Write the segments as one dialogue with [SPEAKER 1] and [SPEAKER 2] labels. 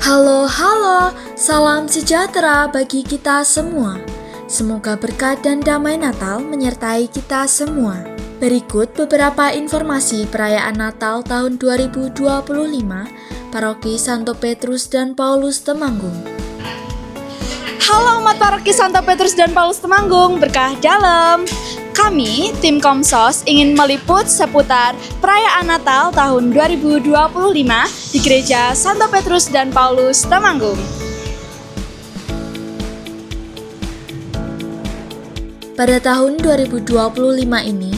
[SPEAKER 1] Halo, salam sejahtera bagi kita semua. Semoga berkat dan damai Natal menyertai kita semua. Berikut beberapa informasi perayaan Natal tahun 2025 Paroki Santo Petrus dan Paulus Temanggung.
[SPEAKER 2] Halo umat Paroki Santo Petrus dan Paulus Temanggung, berkah dalam. Kami, tim Komsos, ingin meliput seputar perayaan Natal tahun 2025 di Gereja Santo Petrus dan Paulus Temanggung.
[SPEAKER 1] Pada tahun 2025 ini,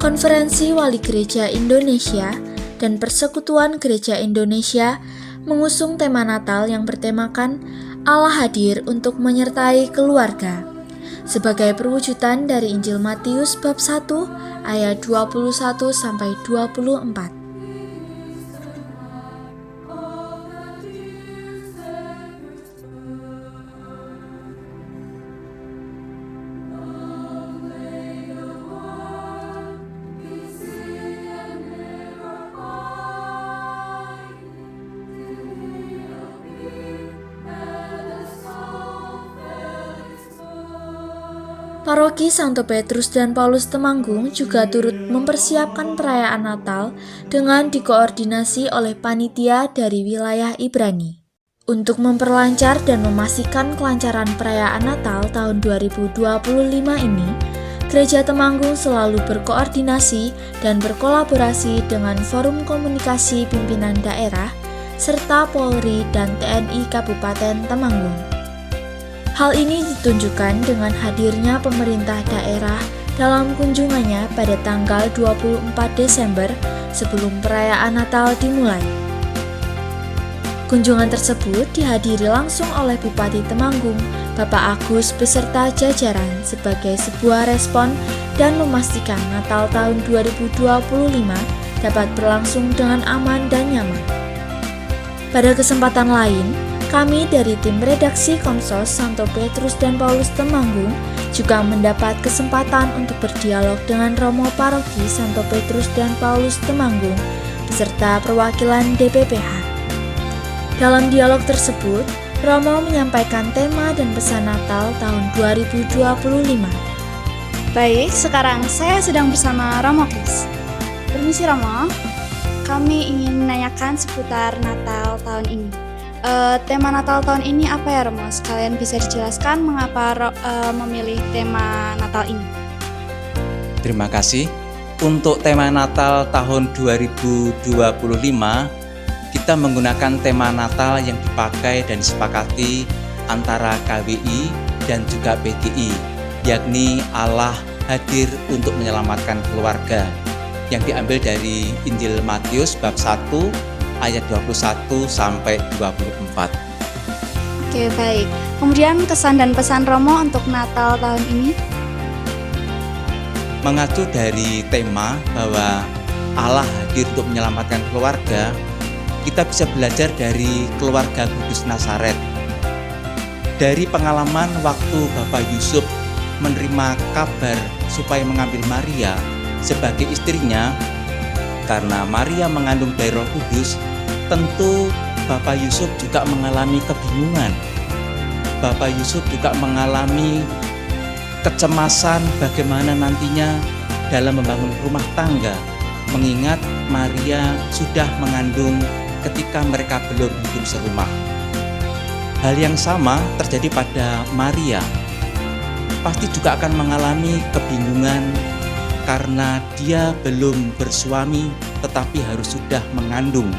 [SPEAKER 1] Konferensi Wali Gereja Indonesia dan Persekutuan Gereja Indonesia mengusung tema Natal yang bertemakan Allah hadir untuk menyertai keluarga, sebagai perwujudan dari Injil Matius bab 1 ayat 21-24. Paroki Santo Petrus dan Paulus Temanggung juga turut mempersiapkan perayaan Natal dengan dikoordinasi oleh panitia dari wilayah Ibrani. Untuk memperlancar dan memastikan kelancaran perayaan Natal tahun 2025 ini, Gereja Temanggung selalu berkoordinasi dan berkolaborasi dengan Forum Komunikasi Pimpinan Daerah serta Polri dan TNI Kabupaten Temanggung. Hal ini ditunjukkan dengan hadirnya pemerintah daerah dalam kunjungannya pada tanggal 24 Desember sebelum perayaan Natal dimulai. Kunjungan tersebut dihadiri langsung oleh Bupati Temanggung, Bapak Agus beserta jajaran sebagai sebuah respon dan memastikan Natal tahun 2025 dapat berlangsung dengan aman dan nyaman. Pada kesempatan lain, kami dari tim redaksi Komsos Santo Petrus dan Paulus Temanggung juga mendapat kesempatan untuk berdialog dengan Romo Paroki Santo Petrus dan Paulus Temanggung beserta perwakilan DPPH. Dalam dialog tersebut, Romo menyampaikan tema dan pesan Natal tahun 2025.
[SPEAKER 2] Baik, sekarang saya sedang bersama Romo Kris. Permisi Romo, kami ingin menanyakan seputar Natal tahun ini. Tema Natal tahun ini apa ya Romo? Sekalian bisa dijelaskan mengapa memilih tema Natal ini?
[SPEAKER 3] Terima kasih. Untuk tema Natal tahun 2025, kita menggunakan tema Natal yang dipakai dan disepakati antara KWI dan juga PGI, yakni Allah hadir untuk menyelamatkan keluarga, yang diambil dari Injil Matius bab 1 ayat 21 sampai 24.
[SPEAKER 2] Oke, baik. Kemudian kesan dan pesan Romo untuk Natal tahun ini?
[SPEAKER 3] Mengacu dari tema bahwa Allah hadir untuk menyelamatkan keluarga, kita bisa belajar dari keluarga Kudus Nazaret. Dari pengalaman waktu Bapak Yusuf menerima kabar supaya mengambil Maria sebagai istrinya, karena Maria mengandung dari Roh Kudus, tentu Bapak Yusuf juga mengalami kebingungan. Bapak Yusuf juga mengalami kecemasan bagaimana nantinya dalam membangun rumah tangga, mengingat Maria sudah mengandung ketika mereka belum hidup serumah. Hal yang sama terjadi pada Maria. Pasti juga akan mengalami kebingungan karena dia belum bersuami tetapi harus sudah mengandung,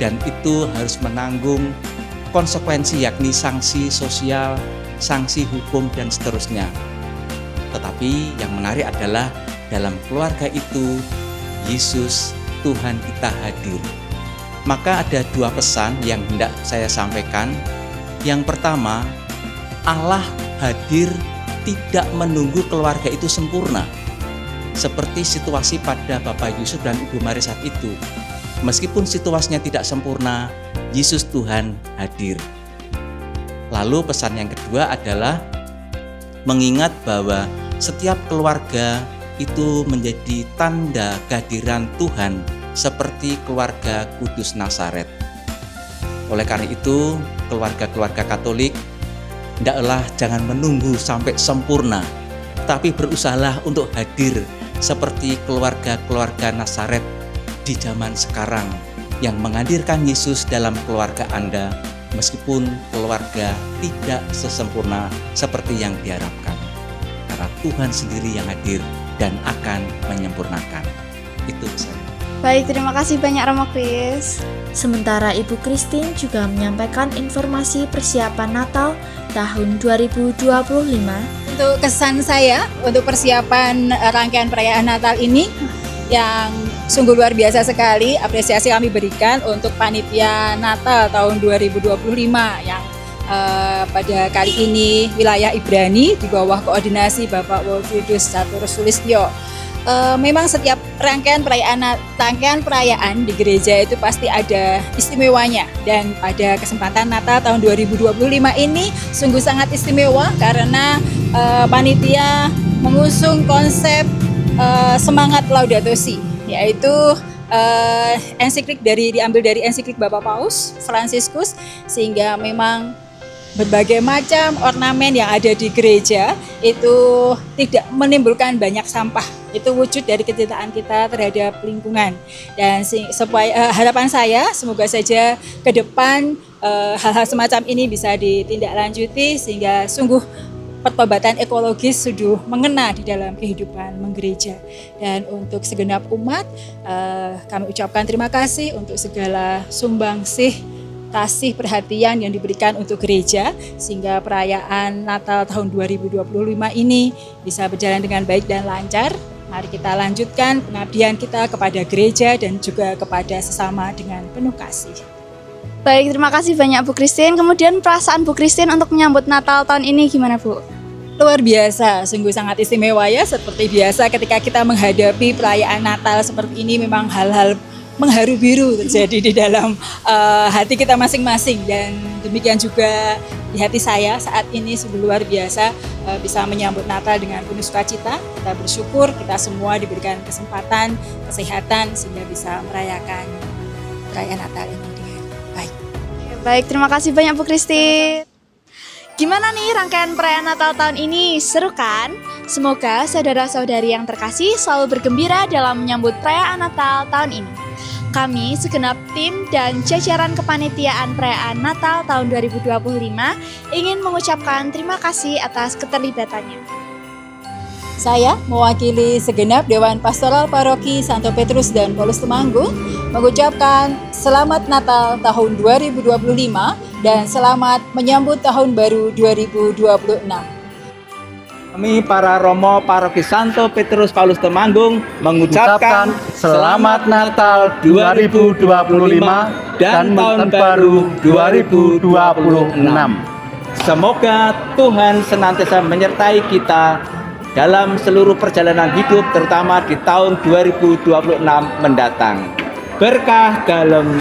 [SPEAKER 3] dan itu harus menanggung konsekuensi yakni sanksi sosial, sanksi hukum dan seterusnya. Tetapi yang menarik adalah dalam keluarga itu Yesus Tuhan kita hadir. Maka ada dua pesan yang hendak saya sampaikan. Yang pertama, Allah hadir tidak menunggu keluarga itu sempurna. Seperti situasi pada Bapak Yusuf dan Ibu Maria saat itu. Meskipun situasinya tidak sempurna, Yesus Tuhan hadir. Lalu pesan yang kedua adalah mengingat bahwa setiap keluarga itu menjadi tanda kehadiran Tuhan seperti keluarga Kudus Nazaret. Oleh karena itu, keluarga-keluarga Katolik, hendaklah jangan menunggu sampai sempurna, tapi berusahalah untuk hadir seperti keluarga-keluarga Nazaret di zaman sekarang yang menghadirkan Yesus dalam keluarga Anda, meskipun keluarga tidak sesempurna seperti yang diharapkan. Karena Tuhan sendiri yang hadir dan akan menyempurnakan. Itu saya.
[SPEAKER 2] Baik, terima kasih banyak Romo Kris.
[SPEAKER 1] Sementara Ibu Christine juga menyampaikan informasi persiapan Natal tahun 2025.
[SPEAKER 4] Untuk kesan saya untuk persiapan rangkaian perayaan Natal ini yang sungguh luar biasa sekali, apresiasi kami berikan untuk panitia Natal tahun 2025 yang pada kali ini wilayah Ibrani di bawah koordinasi Bapak Wolfridus Caturus Sulistyo. Memang setiap rangkaian perayaan di gereja itu pasti ada istimewanya, dan pada kesempatan Natal tahun 2025 ini sungguh sangat istimewa karena panitia mengusung konsep semangat Laudato Si, yaitu ensiklik diambil dari ensiklik Bapak Paus Fransiskus, sehingga memang berbagai macam ornamen yang ada di gereja itu tidak menimbulkan banyak sampah. Itu wujud dari kecintaan kita terhadap lingkungan. Dan harapan saya semoga saja ke depan hal-hal semacam ini bisa ditindaklanjuti sehingga sungguh pertobatan ekologis sudah mengena di dalam kehidupan menggereja. Dan untuk segenap umat kami ucapkan terima kasih untuk segala sumbangsih, kasih perhatian yang diberikan untuk gereja sehingga perayaan Natal tahun 2025 ini bisa berjalan dengan baik dan lancar. Mari kita lanjutkan pengabdian kita kepada gereja dan juga kepada sesama dengan penuh kasih.
[SPEAKER 2] Baik, terima kasih banyak Bu Christine. Kemudian perasaan Bu Christine untuk menyambut Natal tahun ini gimana Bu?
[SPEAKER 4] Luar biasa, sungguh sangat istimewa ya. Seperti biasa ketika kita menghadapi perayaan Natal seperti ini, memang hal-hal mengharu biru terjadi di dalam hati kita masing-masing, dan demikian juga di hati saya saat ini sungguh luar biasa bisa menyambut Natal dengan penuh sukacita. Kita bersyukur kita semua diberikan kesempatan, kesehatan sehingga bisa merayakan perayaan Natal ini dengan baik.
[SPEAKER 2] Baik, terima kasih banyak Bu Christine. Gimana nih rangkaian perayaan Natal tahun ini? Seru kan? Semoga saudara-saudari yang terkasih selalu bergembira dalam menyambut perayaan Natal tahun ini. Kami segenap tim dan jajaran kepanitiaan perayaan Natal tahun 2025 ingin mengucapkan terima kasih atas keterlibatannya.
[SPEAKER 4] Saya mewakili segenap Dewan Pastoral Paroki Santo Petrus dan Paulus Temanggung mengucapkan Selamat Natal tahun 2025 dan selamat menyambut Tahun Baru 2026.
[SPEAKER 5] Kami para Romo Paroki Santo Petrus Paulus Temanggung mengucapkan Selamat Natal 2025 dan Tahun Baru 2026. Semoga Tuhan senantiasa menyertai kita dalam seluruh perjalanan hidup, terutama di tahun 2026 mendatang. Berkah dalam.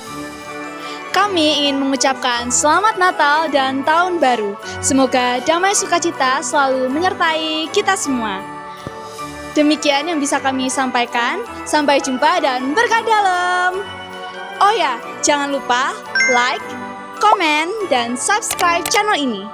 [SPEAKER 2] Kami ingin mengucapkan Selamat Natal dan Tahun Baru. Semoga damai sukacita selalu menyertai kita semua. Demikian yang bisa kami sampaikan. Sampai jumpa dan berkah dalam. Oh ya, jangan lupa like, komen, dan subscribe channel ini.